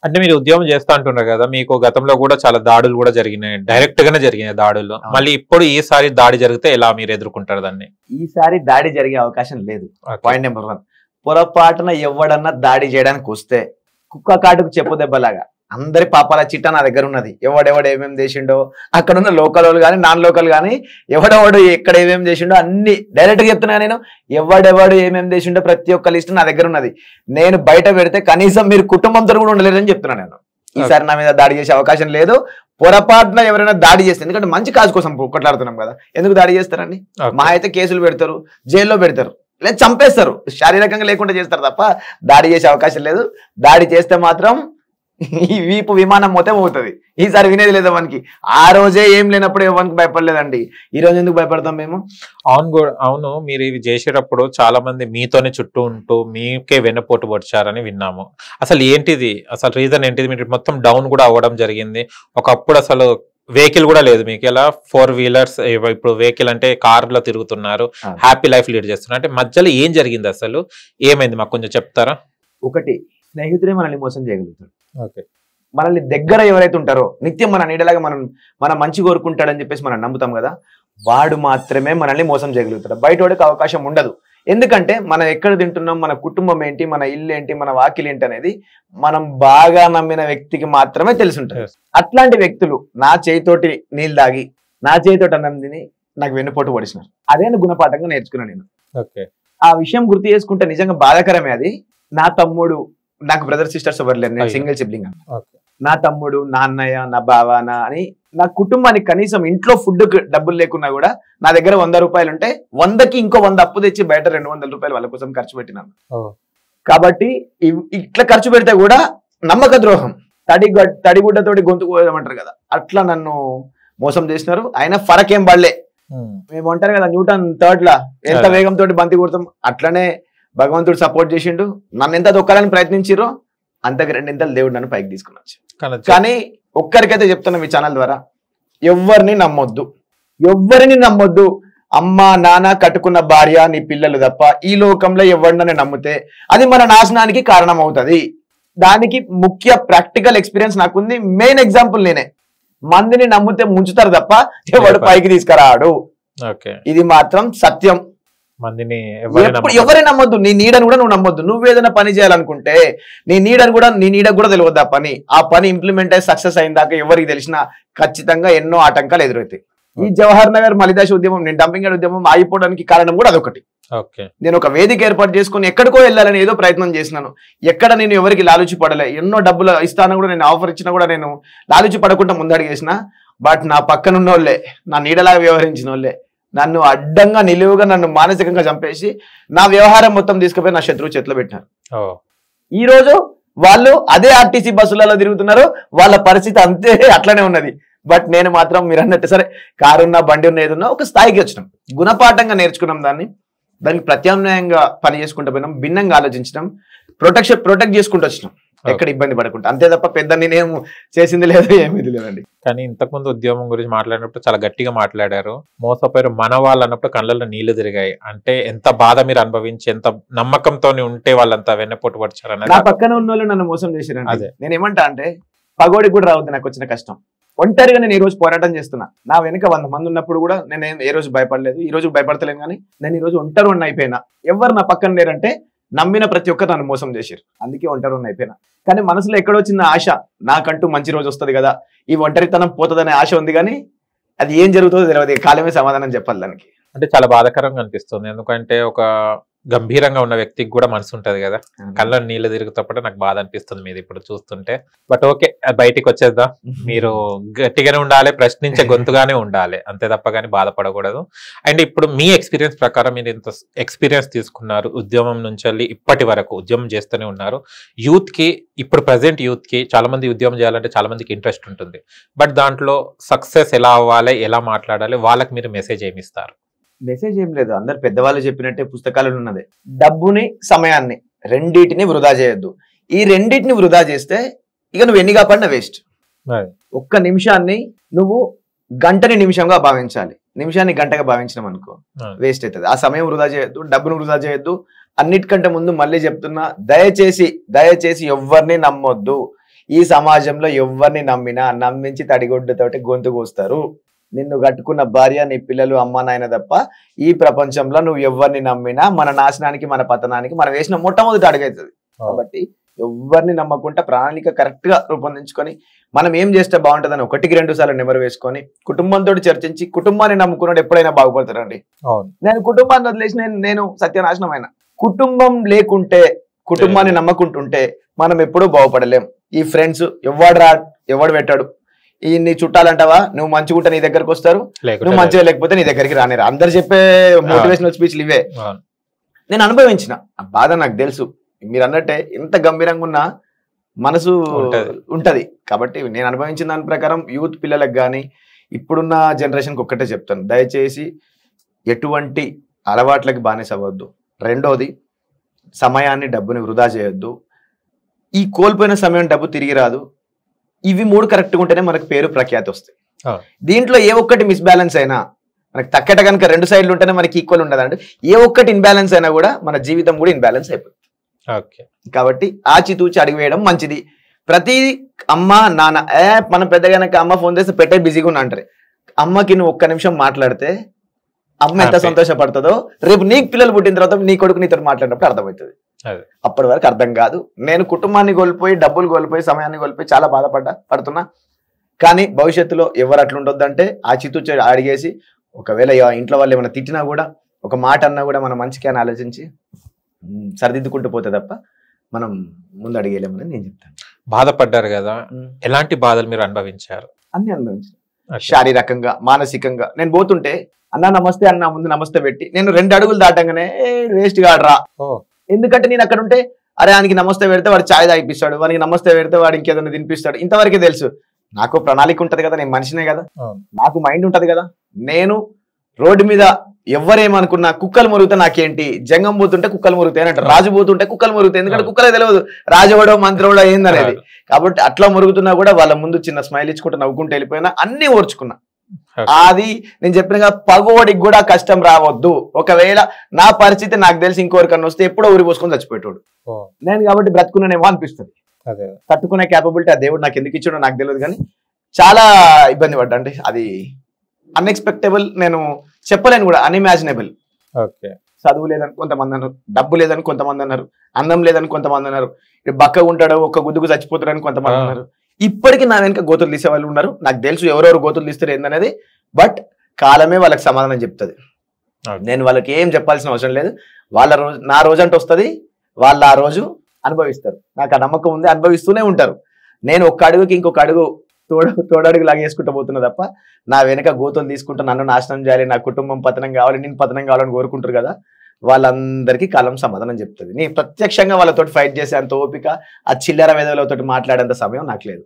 అంటే మీరు ఉద్యోగం చేస్తా అంటున్నారు కదా, మీకు గతంలో కూడా చాలా దాడులు కూడా జరిగినాయి, డైరెక్ట్ గానే జరిగినాయి దాడులు. మళ్ళీ ఇప్పుడు ఈసారి దాడి జరిగితే ఎలా మీరు ఎదుర్కొంటారు దాన్ని? ఈసారి దాడి జరిగే అవకాశం లేదు. Point number 1. పొరపాటున ఎవడన్నా దాడి చేయడానికి వస్తే కుక్క కాటుకు చెప్పు దెబ్బలాగా అందరి పాపాల చిట్టా నా దగ్గర ఉన్నది. ఎవడెవడు ఏమేమి చేసిండో, అక్కడున్న లోకల్ వాళ్ళు కానీ నాన్ లోకల్ కానీ ఎవడెవడు ఎక్కడ ఏమేమి చేసిండో అన్ని డైరెక్ట్గా చెప్తున్నా. నేను ఎవడెవడు ఏమేమి చేసిండో ప్రతి ఒక్క లిస్ట్ నా దగ్గర ఉన్నది. నేను బయట పెడితే కనీసం మీరు కుటుంబంతో కూడా ఉండలేరని చెప్తున్నా. నేను ఈసారి నా మీద దాడి చేసే అవకాశం లేదు. పొరపాటున ఎవరైనా దాడి చేస్తే, ఎందుకంటే మంచి కాజు కోసం కొట్లాడుతున్నాం కదా, ఎందుకు దాడి చేస్తారండి? మా అయితే కేసులు పెడతారు, జైల్లో పెడతారు, లేదా చంపేస్తారు, శారీరకంగా లేకుండా చేస్తారు తప్ప దాడి చేసే అవకాశం లేదు. దాడి చేస్తే మాత్రం ఈ వీపు విమానం మొత్తం పోతుంది. ఈసారి వినేది లేదా మనకి. ఆ రోజే ఏం లేనప్పుడు ఎవరికి భయపడలేదండి, ఈ రోజు ఎందుకు భయపడతాం మేము? అవును, మీరు ఇవి చేసేటప్పుడు చాలా మంది మీతోనే చుట్టూ ఉంటూ మీకే వెన్నుపోటు పొడిచారని విన్నాము. అసలు ఏంటిది, అసలు రీజన్ ఏంటిది? మీరు మొత్తం డౌన్ కూడా అవ్వడం జరిగింది. ఒకప్పుడు అసలు వెహికల్ కూడా లేదు మీకు, ఎలా 4 వీలర్స్, ఇప్పుడు వెహికల్ అంటే కార్లో తిరుగుతున్నారు, హ్యాపీ లైఫ్ లీడ్ చేస్తున్నారు. అంటే మధ్యలో ఏం జరిగింది, అసలు ఏమైంది మాకు కొంచెం చెప్తారా? ఒకటి, స్నేహితుడే మనల్ని మోసం చేయగలుగుతాడు. ఓకే, మనల్ని దగ్గర ఎవరైతే ఉంటారో, నిత్యం మన నీడలాగా మన మంచి కోరుకుంటాడని చెప్పేసి మనం నమ్ముతాం కదా, వాడు మాత్రమే మనల్ని మోసం చేయగలుగుతాడు. బయట వాడికి అవకాశం ఉండదు. ఎందుకంటే మనం ఎక్కడ తింటున్నాం, మన కుటుంబం ఏంటి, మన ఇల్లు ఏంటి, మన వాకిలు ఏంటి అనేది మనం బాగా నమ్మిన వ్యక్తికి మాత్రమే తెలిసి ఉంటుంది. అట్లాంటి వ్యక్తులు నా చేయితోటి నీళ్ళు దాగి, నా చేయితోటి అన్నం తిని నాకు వెన్నుపోటు పొడిచినారు. అదే గుణపాఠంగా నేర్చుకున్నాను నేను. ఆ విషయం గుర్తు చేసుకుంటే నిజంగా బాధాకరమే అది. నా తమ్ముడు, నాకు బ్రదర్ సిస్టర్స్ ఎవరు లేరు, నేను సింగిల్ సిబ్లింగ్. నా తమ్ముడు, నా అన్నయ్య, నా బావ, అని నా కుటుంబానికి కనీసం ఇంట్లో ఫుడ్ డబ్బులు లేకున్నా కూడా నా దగ్గర 100 రూపాయలు ఉంటే 100కి ఇంకో 100 అప్పు తెచ్చి బయట 200 రూపాయలు వాళ్ళ కోసం ఖర్చు పెట్టినాను. కాబట్టి ఇట్లా ఖర్చు పెడితే కూడా నమ్మక ద్రోహం, తడిగుడ్డతోటి గొంతు కోయమంటారు కదా, అట్లా నన్ను మోసం చేసినారు. అయినా ఫరక్ ఏం పడలే. మేము అంటారు కదా, న్యూటన్ 3rd లా ఎంత వేగంతో బంతి కొడతాం, అట్లనే భగవంతుడు సపోర్ట్ చేసిండు. నన్ను ఎంత దొక్కాలని ప్రయత్నించిరో అంతకు 2 ఇంతలు దేవుడు నన్ను పైకి తీసుకున్నాడు. కానీ ఒక్కరికైతే చెప్తున్నా మీ ఛానల్ ద్వారా, ఎవరిని నమ్మొద్దు. అమ్మ నాన్న, కట్టుకున్న భార్య, నీ పిల్లలు తప్ప ఈ లోకంలో ఎవరినని నమ్మితే అది మన నాశనానికి కారణం అవుతుంది. దానికి ముఖ్య ప్రాక్టికల్ ఎక్స్పీరియన్స్ నాకుంది. మెయిన్ ఎగ్జాంపుల్ నేనే. మందిని నమ్మితే ముంచుతారు తప్ప ఎవడు పైకి తీసుకురాడు. ఇది మాత్రం సత్యం. మందిని ఎవరే నమ్మొద్దు. నీ నీడను కూడా నువ్వు నమ్మొద్దు. నువ్వేదైనా పని చేయాలనుకుంటే నీ నీడకు కూడా తెలియదు. ఆ పని ఇంప్లిమెంట్ అయ్యి సక్సెస్ అయిన దాకా ఎవరికి తెలిసినా ఖచ్చితంగా ఎన్నో ఆటంకాలు ఎదురవుతాయి. ఈ జవహర్ నగర్ మలిదాశ ఉద్యమం, నేను డంపింగ్ యార్డ్ ఉద్యమం ఆగిపోవడానికి కారణం కూడా అదొకటి. నేను ఒక వేదిక ఏర్పాటు చేసుకుని ఎక్కడికో వెళ్ళాలని ఏదో ప్రయత్నం చేసినాను. ఎక్కడ నేను ఎవరికి లాలుచి పడలే. ఎన్నో డబ్బులు ఇస్తాను కూడా, నేను ఆఫర్ ఇచ్చినా కూడా నేను లాలుచి పడకుండా ముందడిగేసిన. బట్ నా పక్కనున్న వాళ్ళే, నా నీడలాగా వ్యవహరించిన వాళ్ళే నన్ను అడ్డంగా నిలువుగా నన్ను మానసికంగా చంపేసి నా వ్యవహారం మొత్తం తీసుకుపోయి నా శత్రువు చేతిలో పెట్టినారు. ఈ రోజు వాళ్ళు అదే ఆర్టీసీ బస్సులలో తిరుగుతున్నారు. వాళ్ళ పరిస్థితి అంతే అట్లనే ఉన్నది. బట్ నేను మాత్రం మీరు అన్నట్టు సరే, కారు ఉన్నా బండి ఉన్న ఏదున్నా ఒక స్థాయికి వచ్చినాం. గుణపాఠంగా నేర్చుకున్నాం. దానికి ప్రత్యామ్నాయంగా పని చేసుకుంటూ పోయినాం. భిన్నంగా ఆలోచించడం, ప్రొటెక్ట్ చేసుకుంటూ వచ్చినాం. ఎక్కడ ఇబ్బంది పడకుండా. అంతే తప్ప పెద్ద నేనేం చేసింది లేదు, ఏమీ లేదండి. కానీ ఇంతకుముందు ఉద్యోగం గురించి మాట్లాడినప్పుడు చాలా గట్టిగా మాట్లాడారు. మోసపోయారు మన వాళ్ళు అన్నప్పుడు కళ్ళల్లో నీళ్లు తిరిగాయి. అంటే ఎంత బాధ మీరు అనుభవించి, ఎంత నమ్మకంతో ఉంటే వాళ్ళంతా వెన్నపోటు పడిచారు. నా పక్కన ఉన్న వాళ్ళు నన్ను మోసం చేశారు. అదే నేను ఏమంటా అంటే, పగోడికి కూడా రావద్దు నాకు వచ్చిన కష్టం. ఒంటరిగా నేను ఈ రోజు పోరాటం చేస్తున్నా. నా వెనుక 100 మంది ఉన్నప్పుడు కూడా నేను ఏ రోజు భయపడలేదు. ఈ రోజు భయపడతలేను. కానీ నేను ఈ రోజు ఒంటరి అయిపోయినా. ఎవరు నా పక్కన లేరంటే నమ్మిన ప్రతి ఒక్కరు నన్ను మోసం చేశారు. అందుకే ఒంటరి అయిపోయినా. కానీ మనసులో ఎక్కడో చిన్న ఆశ, నాకంటూ మంచి రోజు వస్తుంది కదా, ఈ ఒంటరితనం పోతుందనే ఆశ ఉంది. కానీ అది ఏం జరుగుతుందో తెలియదు. కాలమే సమాధానం చెప్పాలి దానికి. అంటే చాలా బాధాకరంగా అనిపిస్తుంది. ఎందుకంటే ఒక గంభీరంగా ఉన్న వ్యక్తికి కూడా మనసు ఉంటది కదా, కళ్ళ నీళ్ళు తిరుగుతప్పుడు నాకు బాధ అనిపిస్తుంది మీది ఇప్పుడు చూస్తుంటే. బట్ ఓకే, బయటికి వచ్చేద్దాం. మీరు గట్టిగానే ఉండాలి, ప్రశ్నించే గొంతుగానే ఉండాలి, అంతే తప్ప కానీ బాధపడకూడదు. అండ్ ఇప్పుడు మీ ఎక్స్పీరియన్స్ ప్రకారం మీరు ఇంత ఎక్స్పీరియన్స్ తీసుకున్నారు, ఉద్యమం నుంచి వెళ్ళి ఇప్పటి వరకు ఉద్యమం చేస్తూనే ఉన్నారు. యూత్ కి, ఇప్పుడు ప్రజెంట్ యూత్ కి చాలా మంది ఉద్యమం చేయాలంటే చాలా మందికి ఇంట్రెస్ట్ ఉంటుంది. బట్ దాంట్లో సక్సెస్ ఎలా అవ్వాలి, ఎలా మాట్లాడాలి, వాళ్ళకి మీరు మెసేజ్ ఏమి ఇస్తారు? మెసేజ్ ఏం లేదు. అందరు పెద్దవాళ్ళు చెప్పినట్టే పుస్తకాలలో ఉన్నదే, డబ్బుని సమయాన్ని రెండింటిని వృధా చేయొద్దు. ఈ రెండింటిని వృధా చేస్తే ఇక నువ్వు ఎన్నిగా పడిన వేస్ట్. ఒక్క నిమిషాన్ని నువ్వు గంటని నిమిషంగా భావించాలి. నిమిషాన్ని గంటగా భావించడం అనుకో వేస్ట్ అవుతుంది. ఆ సమయం వృధా చేయొద్దు, డబ్బును వృధా చేయొద్దు. అన్నిటికంటే ముందు మళ్ళీ చెప్తున్నా, దయచేసి ఎవ్వరిని నమ్మొద్దు. ఈ సమాజంలో ఎవరిని నమ్మినా నమ్మించి తడిగొడ్డుతోటి గొంతు కోస్తారు. నిన్ను కట్టుకున్న భార్య, నీ పిల్లలు, అమ్మ నాయన తప్ప ఈ ప్రపంచంలో నువ్వు ఎవరిని నమ్మినా మన నాశనానికి, మన పతనానికి మనం వేసిన మొట్టమొదటి అడుగవుతుంది. కాబట్టి ఎవరిని నమ్మకుండా ప్రణాళిక కరెక్ట్ గా రూపొందించుకొని మనం ఏం చేస్తే బాగుంటుందని 1-2 సార్లు నెమరు వేసుకొని కుటుంబంతో చర్చించి కుటుంబాన్ని నమ్ముకున్నాడు ఎప్పుడైనా బాగుపడతారండి. నేను కుటుంబాన్ని వదిలేసి నేను సత్యనాశనం అయినా. కుటుంబం లేకుంటే, కుటుంబాన్ని నమ్మకుంటుంటే మనం ఎప్పుడూ బాగుపడలేం. ఈ ఫ్రెండ్స్ ఎవడు పెట్టాడు, ఈ నీ చుట్టాలంటావా, నువ్వు మంచిగా ఉంటే నీ దగ్గరకు వస్తారు, నువ్వు మంచిగా లేకపోతే నీ దగ్గరికి రానిరా. అందరు చెప్పే మోటివేషనల్ స్పీచ్లు ఇవే. నేను అనుభవించిన ఆ బాధ, నాకు తెలుసు. మీరు అన్నట్టే ఎంత గంభీరంగా ఉన్నా మనసు ఉంటది. కాబట్టి నేను అనుభవించిన దాని ప్రకారం యూత్ పిల్లలకు కానీ ఇప్పుడున్న జనరేషన్కి ఒక్కటే చెప్తాను, దయచేసి ఎటువంటి అలవాట్లకి బానిస అవ్వద్దు. రెండోది, సమయాన్ని, డబ్బుని వృధా చేయొద్దు. ఈ కోల్పోయిన సమయం, డబ్బు తిరిగి రాదు. ఇవి 3 కరెక్ట్గా ఉంటేనే మనకు పేరు, ప్రఖ్యాతి వస్తాయి. దీంట్లో ఏ ఒక్కటి మిస్బ్యాలెన్స్ అయినా, మనకి తక్కట కనుక 2 సైడ్లు ఉంటేనే మనకి ఈక్వల్ ఉండదండి. ఏ ఒక్కటి ఇన్బ్యాలెన్స్ అయినా కూడా మన జీవితం కూడా ఇన్బ్యాలెన్స్ అయిపోతుంది. కాబట్టి ఆచితూచి అడిగి వేయడం మంచిది. ప్రతి అమ్మ నాన్న మనం పెద్దగానక అమ్మ ఫోన్ చేస్తే పెట్టే బిజీగా ఉన్నా అంటారు. అమ్మకి నువ్వు 1 నిమిషం మాట్లాడితే అమ్మ ఎంత సంతోషపడుతుందో రేపు నీకు పిల్లలు పుట్టిన తర్వాత నీ కొడుకు నీతో మాట్లాడినప్పుడు అర్థమవుతుంది. అప్పటి వరకు అర్థం కాదు. నేను కుటుంబాన్ని కోల్పోయి, డబ్బులు కోల్పోయి, సమయాన్ని కోల్పోయి చాలా పడుతున్నా. కానీ భవిష్యత్తులో ఎవరు అట్లుండొద్దంటే ఆచితూచి అడిగేసి, ఒకవేళ ఇంట్లో వాళ్ళు ఏమైనా తిట్టినా కూడా, ఒక మాట అన్నా కూడా మనం మంచిగా అని ఆలోచించి సరిదిద్దుకుంటూ పోతే తప్ప మనం ముందు అడిగేలేమని నేను చెప్తాను. బాధపడ్డారు కదా, ఎలాంటి బాధలు మీరు అనుభవించారు? అన్ని అనుభవించాను. శారీరకంగా, మానసికంగా. నేను పోతుంటే అన్నా నమస్తే అన్నా ముందు నమస్తే పెట్టి, నేను 2 అడుగులు దాటంగానే వేస్ట్ కాడరా. ఎందుకంటే నేను అక్కడ ఉంటే అరే ఆయనకి నమస్తే పెడితే వాడు ఛాయ్ తాగిపిస్తాడు, వానికి నమస్తే పెడితే వాడు ఇంకేదైనా తినిపిస్తాడు, ఇంతవరకే తెలుసు. నాకు ప్రణాళిక ఉంటది కదా, నేను మనిషినే కదా, నాకు మైండ్ ఉంటది కదా. నేను రోడ్డు మీద ఎవరేమనుకున్నా కుక్కలు మురుగుతా నాకేంటి, జంగం పోతుంటే కుక్కలు మురుగుతాయి అని అంటారు, రాజు పోతుంటే కుక్కలు మురుగుతాయి. ఎందుకంటే కుక్కలే తెలియదు రాజువాడో మంత్రివాడో ఏందనేది. కాబట్టి అట్లా మురుగుతున్నా కూడా వాళ్ళ ముందు చిన్న స్మైల్ ఇచ్చుకుంటూ నవ్వుకుంటూ వెళ్ళిపోయినా, అన్ని ఓర్చుకున్నా. అది నేను చెప్పిన పగోడికి కూడా కష్టం రావద్దు. ఒకవేళ నా పరిస్థితి నాకు తెలిసి ఇంకోరికన్నా వస్తే ఎప్పుడో ఊరి పోసుకొని చచ్చిపోయేటోడు నేను. కాబట్టి బ్రతుకున్నానేమో అనిపిస్తుంది. తట్టుకునే క్యాపబిలిటీ ఆ దేవుడు నాకు ఎందుకు ఇచ్చాడో నాకు తెలియదు. కానీ చాలా ఇబ్బంది పడ్డా. అంటే అది అన్ఎక్స్పెక్టబుల్, నేను చెప్పలేను కూడా, అన్ఇమాజినబుల్. చదువు లేదని కొంతమంది అన్నారు, డబ్బు లేదని కొంతమంది అన్నారు, అన్నం లేదని కొంతమంది అన్నారు, బక్కగా ఉంటాడు, ఒక్క గుద్దుకు చచ్చిపోతాడని కొంతమంది అన్నారు. ఇప్పటికీ నా వెనక గోతులు తీసే వాళ్ళు ఉన్నారు. నాకు తెలుసు ఎవరెవరు గోతులు తీస్తారు ఏందనేది. బట్ కాలమే వాళ్ళకి సమాధానం చెప్తుంది. నేను వాళ్ళకి ఏం చెప్పాల్సిన అవసరం లేదు. వాళ్ళ రోజు, నా రోజు అంటే వస్తుంది, వాళ్ళు ఆ రోజు అనుభవిస్తారు. నాకు ఆ నమ్మకం ఉంది, అనుభవిస్తూనే ఉంటారు. నేను ఒక్క అడుగుకి ఇంకొక అడుగు తోడడుగు లాగా వేసుకుంటూ పోతున్నా తప్ప నా వెనక గోతులు తీసుకుంటూ నన్ను నాశనం చేయాలి, నా కుటుంబం పతనం కావాలి, నేను పతనం కావాలని కోరుకుంటారు కదా, వాళ్ళందరికీ కాలం సమాధానం చెప్తుంది. నేను ప్రత్యక్షంగా వాళ్ళతో ఫైట్ చేసే అంత ఓపిక, ఆ చిల్లర వేదవులతో మాట్లాడేంత సమయం నాకు లేదు.